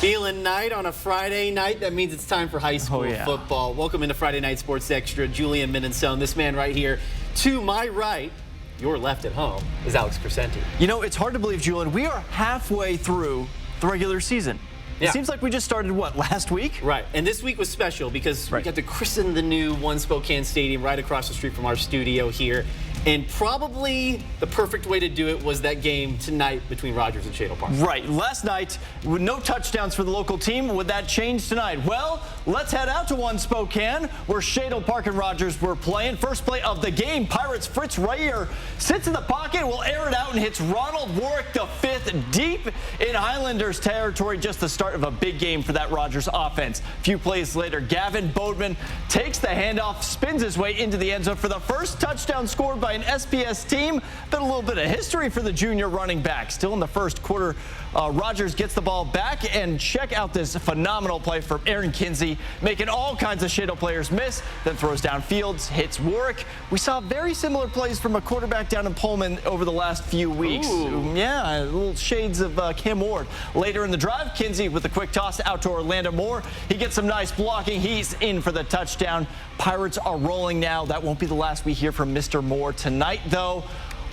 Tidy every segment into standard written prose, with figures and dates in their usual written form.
Feeling night on a Friday night. That means it's time for high school football. Welcome into Friday Night Sports Extra. Julian Minnesone, this man right here. To my right, your left at home, is Alex Crescenti. You know, it's hard to believe, Julian, we are halfway through the regular season. It seems like we just started, what, last week? Right, and this week was special because we got to christen the new One Spokane Stadium right across the street from our studio here. And probably the perfect way to do it was that game tonight between Rogers and Shadle Park. Right. Last night, with no touchdowns for the local team. Would that change tonight? Well, let's head out to One Spokane, where Shadle Park and Rogers were playing. First play of the game, Pirates' Fritz Reyer sits in the pocket, will air it out and hits Ronald Warwick, the fifth, deep in Highlanders territory. Just the start of a big game for that Rogers offense. A few plays later, Gavin Bodeman takes the handoff, spins his way into the end zone for the first touchdown scored by an SPS team. Then a little bit of history for the junior running back. Still in the first quarter, Rogers gets the ball back, and check out this phenomenal play from Aaron Kinsey, making all kinds of Shadle players miss, then throws downfield, hits Warwick. We saw very similar plays from a quarterback down in Pullman over the last few weeks. Ooh. Yeah, little shades of Cam Ward. Later in the drive, Kinsey with a quick toss out to Orlando Moore. He gets some nice blocking. He's in for the touchdown. Pirates are rolling now. That won't be the last we hear from Mr. Moore tonight, though.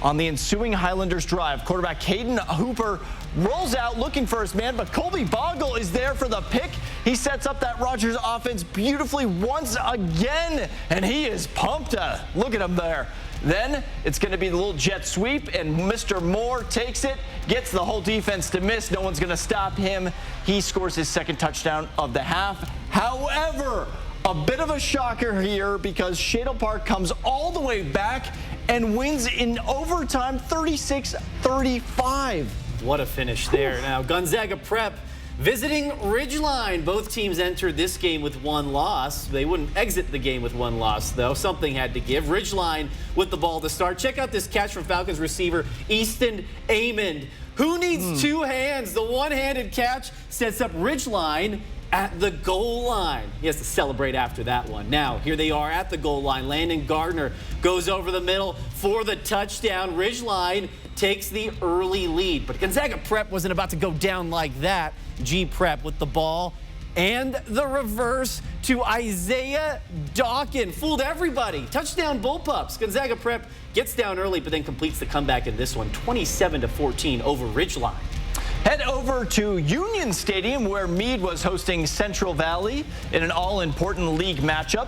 On the ensuing Highlanders drive, quarterback Caden Hooper rolls out looking for his man, but Colby Bogle is there for the pick. He sets up that Rogers offense beautifully once again, and he is pumped. Look at him there. Then it's going to be the little jet sweep, and Mr. Moore takes it, gets the whole defense to miss. No one's going to stop him. He scores his second touchdown of the half. However, a bit of a shocker here because Shadle Park comes all the way back and wins in overtime 36-35. What a finish there. Now, Gonzaga Prep visiting Ridgeline. Both teams entered this game with one loss. They wouldn't exit the game with one loss, though. Something had to give. Ridgeline with the ball to start. Check out this catch from Falcons receiver Easton Amond. Who needs two hands? The one-handed catch sets up Ridgeline at the goal line. He has to celebrate after that one. Now, here they are at the goal line. Landon Gardner goes over the middle for the touchdown. Ridgeline takes the early lead. But Gonzaga Prep wasn't about to go down like that. G Prep with the ball. And the reverse to Isaiah Dawkins. Fooled everybody. Touchdown Bullpups. Gonzaga Prep gets down early, but then completes the comeback in this one. 27-14 over Ridgeline. Head over to Union Stadium, where Meade was hosting Central Valley in an all-important league matchup.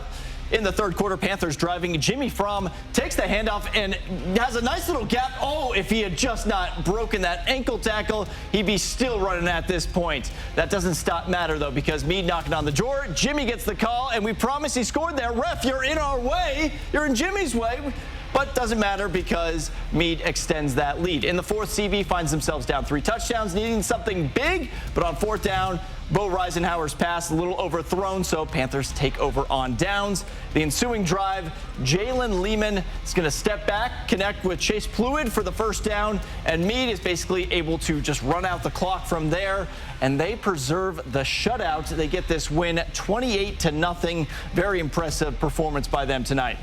In the third quarter, Panthers driving. Jimmy Fromm takes the handoff and has a nice little gap. Oh, if he had just not broken that ankle tackle, he'd be still running at this point. That doesn't matter, though, because Meade knocking on the door. Jimmy gets the call, and we promise he scored there. Ref, you're in our way. You're in Jimmy's way. But doesn't matter because Meade extends that lead. In the fourth, CV finds themselves down 3 touchdowns, needing something big. But on fourth down, Bo Reisenhauer's pass a little overthrown, so Panthers take over on downs. The ensuing drive, Jalen Lehman is going to step back, connect with Chase Pluid for the first down, and Meade is basically able to just run out the clock from there, and they preserve the shutout. They get this win 28-0. Very impressive performance by them tonight.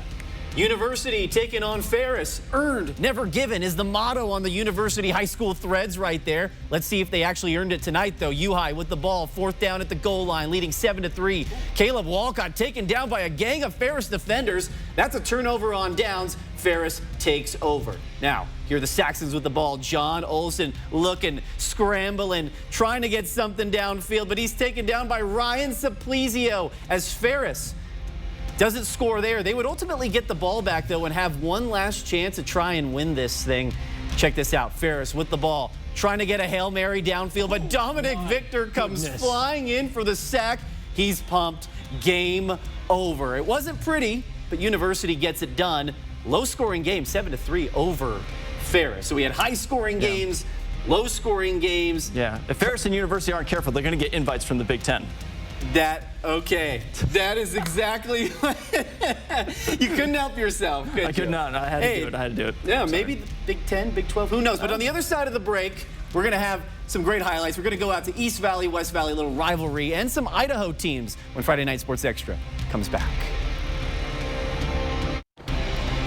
University taking on Ferris. Earned, never given is the motto on the University high school threads right there. Let's see if they actually earned it tonight, though. U-High with the ball, fourth down at the goal line, leading 7-3. Caleb Walcott taken down by a gang of Ferris defenders. That's a turnover on downs. Ferris takes over. Now, here are the Saxons with the ball. John Olsen looking, scrambling, trying to get something downfield, but he's taken down by Ryan Saplizio as Ferris doesn't score there. They would ultimately get the ball back, though, and have one last chance to try and win this thing. Check this out. Ferris with the ball, trying to get a Hail Mary downfield, but Dominic Victor comes flying in for the sack. He's pumped. Game over. It wasn't pretty, but University gets it done. Low-scoring game, 7-3 over Ferris. So we had high-scoring games, low-scoring games. Yeah, if Ferris and University aren't careful, they're going to get invites from the Big Ten. Okay, that is exactly you couldn't help yourself, could you? I could not. I had to do it. I had to do it. Yeah, maybe the Big 10, Big 12, who knows? But on the other side of the break, we're going to have some great highlights. We're going to go out to East Valley, West Valley, a little rivalry, and some Idaho teams when Friday Night Sports Extra comes back.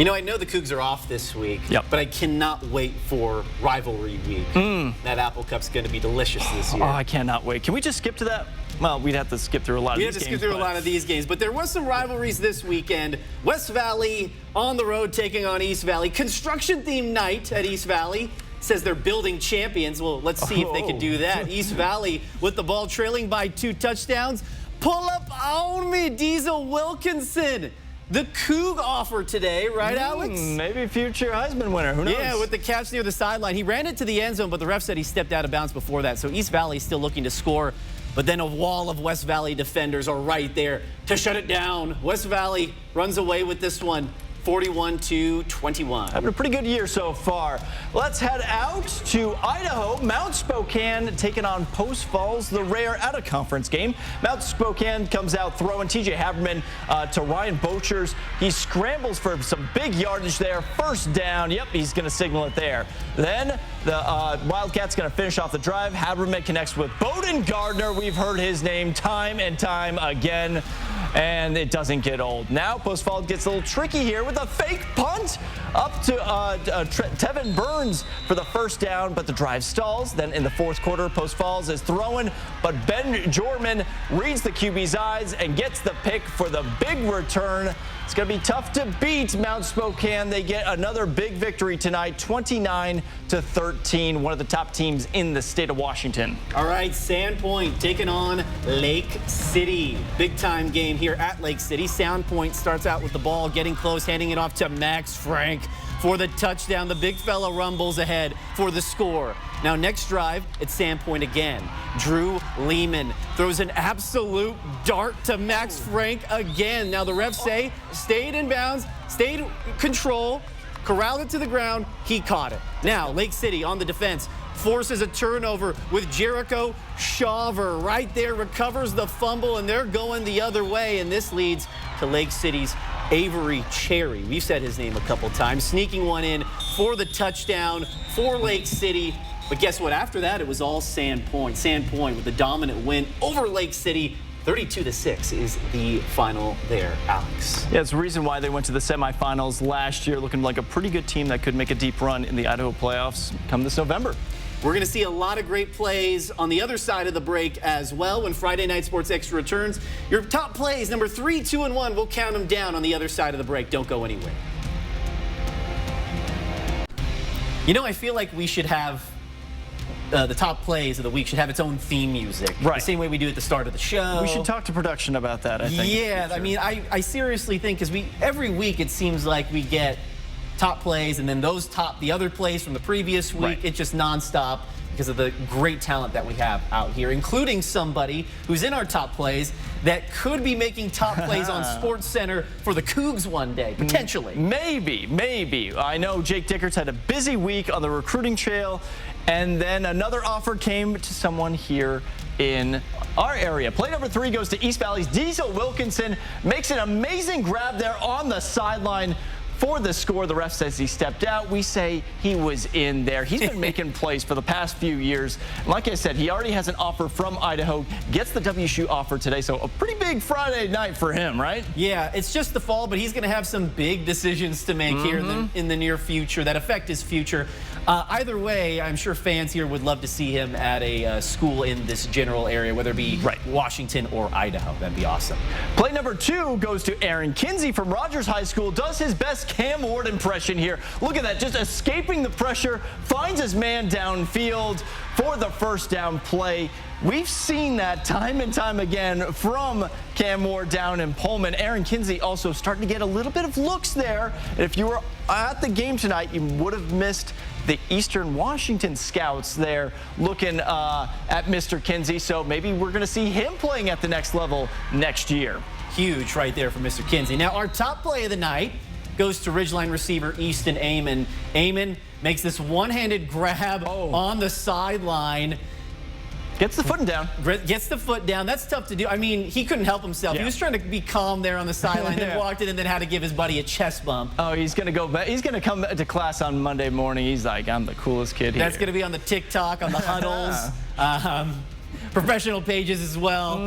You know, I know the Cougs are off this week, Yep. but I cannot wait for rivalry week. That Apple Cup's going to be delicious this year. Oh, I cannot wait. Can we just skip to that? Well, we'd have to skip through a lot of these games. We have to skip through a lot of these games, but there was some rivalries this weekend. West Valley on the road taking on East Valley. Construction-themed night at East Valley. Says they're building champions. Well, let's see if they can do that. East Valley with the ball trailing by 2 touchdowns. Pull up on me, Diesel Wilkinson. The Coug offer today, right, Alex? Maybe future Heisman winner. Who knows? Yeah, with the catch near the sideline. He ran it to the end zone, but the ref said he stepped out of bounds before that. So East Valley still looking to score, but then a wall of West Valley defenders are right there to shut it down. West Valley runs away with this one, 41-21. Having a pretty good year so far. Let's head out to Idaho. Mount Spokane taking on Post Falls, the rare out-of-conference game. Mount Spokane comes out throwing TJ Haberman to Ryan Bochers. He scrambles for some big yardage there. First down. Yep, he's going to signal it there. Then the Wildcats going to finish off the drive. Haberman connects with Bowden Gardner. We've heard his name time and time again, and it doesn't get old. Now Post Falls gets a little tricky here with a fake punt up to Tevin Burns for the first down, but the drive stalls. Then in the fourth quarter, Post Falls is throwing, but Ben Jorman reads the QB's eyes and gets the pick for the big return. It's going to be tough to beat Mount Spokane. They get another big victory tonight, 29-13, one of the top teams in the state of Washington. All right, Sandpoint taking on Lake City. Big time game here at Lake City. Sandpoint starts out with the ball, getting close, handing it off to Max Frank for the touchdown. The big fella rumbles ahead for the score. Now next drive, it's Sandpoint again. Drew Lehman throws an absolute dart to Max Frank again. Now the refs say stayed in bounds, stayed control, corralled it to the ground. He caught it. Now Lake City on the defense forces a turnover with Jericho Shaver right there, recovers the fumble, and they're going the other way, and this leads to Lake City's Avery Cherry. We've said his name a couple times, sneaking one in for the touchdown for Lake City. But guess what? After that, it was all Sandpoint. Sandpoint with the dominant win over Lake City. 32-6 is the final there, Alex. Yeah, it's the reason why they went to the semifinals last year, looking like a pretty good team that could make a deep run in the Idaho playoffs come this November. We're going to see a lot of great plays on the other side of the break as well when Friday Night Sports Extra returns. Your top plays, number 3, 2, and 1, we'll count them down on the other side of the break. Don't go anywhere. You know, I feel like we should have the top plays of the week should have its own theme music. Right. The same way we do at the start of the show. We should talk to production about that, I think. Yeah, I mean, I seriously think, because every week it seems like we get top plays and then the other plays from the previous week. Right. It's just nonstop because of the great talent that we have out here, including somebody who's in our top plays that could be making top plays on Sports Center for the Cougs one day, potentially. Maybe. I know Jake Dickerts had a busy week on the recruiting trail, and then another offer came to someone here in our area. Play number 3 goes to East Valley's Diesel Wilkinson, makes an amazing grab there on the sideline for the score. The ref says he stepped out. We say he was in there. He's been making plays for the past few years. Like I said, he already has an offer from Idaho, gets the WSU offer today, so a pretty big Friday night for him, right? Yeah, it's just the fall, but he's going to have some big decisions to make here in the near future that affect his future. Either way, I'm sure fans here would love to see him at a school in this general area, whether it be Washington or Idaho. That'd be awesome. Play number 2 goes to Aaron Kinsey from Rogers High School. Does his best Cam Ward impression here. Look at that, just escaping the pressure, finds his man downfield for the first down play. We've seen that time and time again from Cam Ward down in Pullman. Aaron Kinsey also starting to get a little bit of looks there. If you were at the game tonight, you would have missed the Eastern Washington scouts there looking at Mr. Kinsey. So maybe we're going to see him playing at the next level next year. Huge right there for Mr. Kinsey. Now, our top play of the night goes to Ridgeline receiver Easton Amon. Amon makes this one-handed grab on the sideline. Gets the foot down. Gets the foot down. That's tough to do. I mean, he couldn't help himself. Yeah. He was trying to be calm there on the sideline, then walked in and then had to give his buddy a chest bump. Oh, he's going to go back. He's going to come to class on Monday morning. He's like, I'm the coolest kid here. That's going to be on the TikTok, on the huddles. Professional pages as well.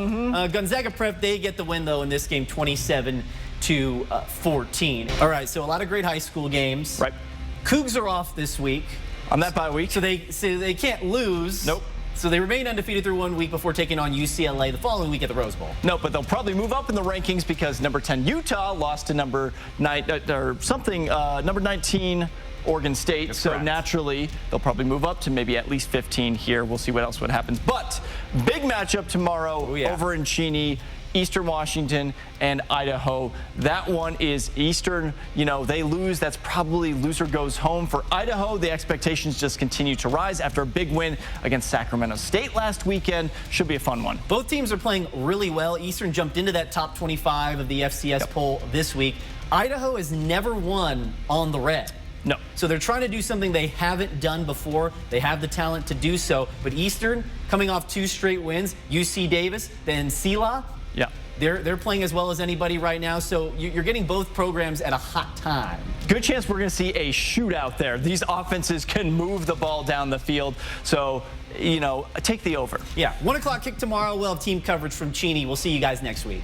Gonzaga Prep, they get the win, though, in this game, 27-10. to 14. All right, so a lot of great high school games. Right. Cougs are off this week. On that bye week. So they can't lose. Nope. So they remain undefeated through 1 week before taking on UCLA the following week at the Rose Bowl. No, but they'll probably move up in the rankings because number 10 Utah lost to number 19 Oregon State. That's so correct. Naturally, they'll probably move up to maybe at least 15 here. We'll see what else would happen. But big matchup tomorrow over in Cheney. Eastern Washington and Idaho. That one is Eastern. You know, they lose. That's probably loser goes home. For Idaho, the expectations just continue to rise after a big win against Sacramento State last weekend. Should be a fun one. Both teams are playing really well. Eastern jumped into that top 25 of the FCS poll this week. Idaho has never won on the red. No. So they're trying to do something they haven't done before. They have the talent to do so. But Eastern, coming off 2 straight wins, UC Davis, then Sela. Yeah. They're playing as well as anybody right now, so you're getting both programs at a hot time. Good chance we're going to see a shootout there. These offenses can move the ball down the field, so, you know, take the over. Yeah, 1 o'clock kick tomorrow. We'll have team coverage from Cheney. We'll see you guys next week.